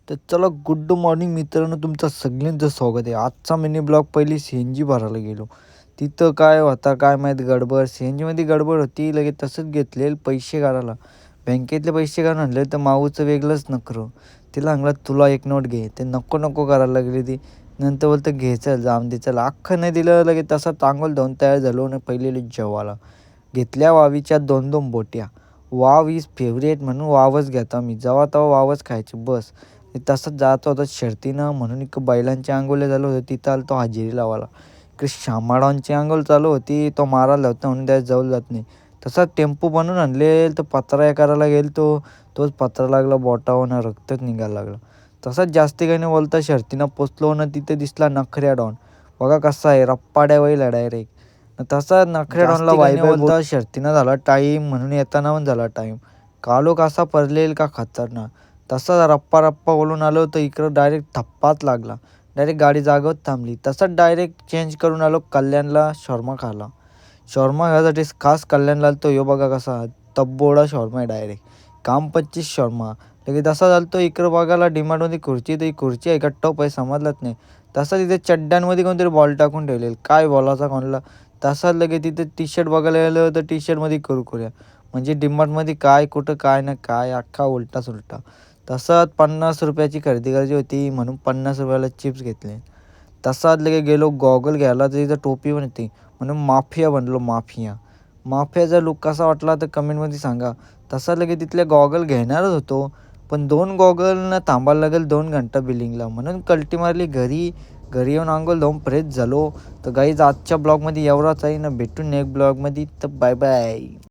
तर चला good morning मित्रांनो, तुमचं सगळ्यांचं स्वागत आहे. आजचा मिनी ब्लॉग पहिली CNG भरायला गेलो. तिथं काय होता काय माहीत गडबड. CNGमध्ये गडबड होती. लगेच तसंच घेतलेले पैसे काढायला. बँकेतले पैसे काढून आणले तर माऊचं वेगळंच नखरं. तिला सांगलं तुला एक नोट घे. ते नको नको करायला लागली ती. नंतर बोलतं घे चल जाऊन दे चल. अख्खं नाही दिलं लगेच तसा टांगोल धावून तयार झालो आणि पहिले जेवायला. घेतल्या वावीच्या 2-2 बोट्या. वाव इज फेवरेट म्हणून वावच घेतो मी. जेव्हा तेव्हा वावच खायची बस. तसंच जात होता शर्तीनं म्हणून एक बैलांची अंघोळ चालू होती तिथं आलो तो हजेरी लावायला. इकडे शामाडांची अंघोळ चालू होती तो मारायला होता म्हणून त्या जवळ जात नाही. तसाच टेम्पो बनवून आणले तर पत्रा करायला गेलो तोच पत्रा लागला बोटावर रक्तच निघायला लागलं. तसाच जास्ती काही नाही बोलता शर्तीनं पोचलो ना तिथे दिसला नखऱ्या डॉन. बघा कसा आहे रप्पाड्या बैल डायरेक्ट. तसा नखऱ्या डॉनला वाय बोलता शर्तीनं झाला टाईम म्हणून येताना पण झाला टाईम. कालो कसा पडलेल का खतरनाक. तसा रप्पा रप्पा बोलून आलो तर इकडं डायरेक्ट थप्पाच लागला. डायरेक्ट गाडी जागेवर थांबली. तसंच डायरेक्ट चेंज करून आलो कल्याणला शॉर्मा खायला. शॉर्मा खायसाठी खास कल्याणला आलो तो ह्यो बघा कसा तब्बोडा शॉर्मा आहे डायरेक्ट. काम 25 शॉर्मा. लगेच तसा झालं तो इकडं बघायला डीमार्टमध्ये खुर्ची तर ही खुर्ची आहे का टप आहे समजलंच नाही. तसा तिथे चड्ड्यांमध्ये कोणतरी बॉल टाकून ठेवलेला काय बोलायचा कोणाला. तसा लगेच तिथे टी शर्ट बघायला गेलं तर टी शर्टमध्ये कुरकुऱ्या. म्हणजे डीमार्टमध्ये काय कुठं काय ना काय अख्खा उलटा सुलटा. तसंच 50 रुपयाची खरेदी करायची होती म्हणून 50 रुपयाला चिप्स घेतले. तसाच लगे गेलो गॉगल घ्यायला तर तिथं टोपी पण होती म्हणून माफिया बनलो माफिया. माफियाचा लुक कसा वाटला तर कमेंटमध्ये सांगा. तसा लगे तिथले गॉगल घेणारच होतो पण 2 गॉगलनं थांबायला लागेल 2 घंटा बिलिंगला म्हणून कल्टी मारली घरी. घरी येऊन अंघोळ धावून फ्रेश झालो. तर गाईज आजच्या ब्लॉगमध्ये एवढाच आहे ना. भेटून नेक्स्ट ब्लॉगमध्ये तर बाय बाय.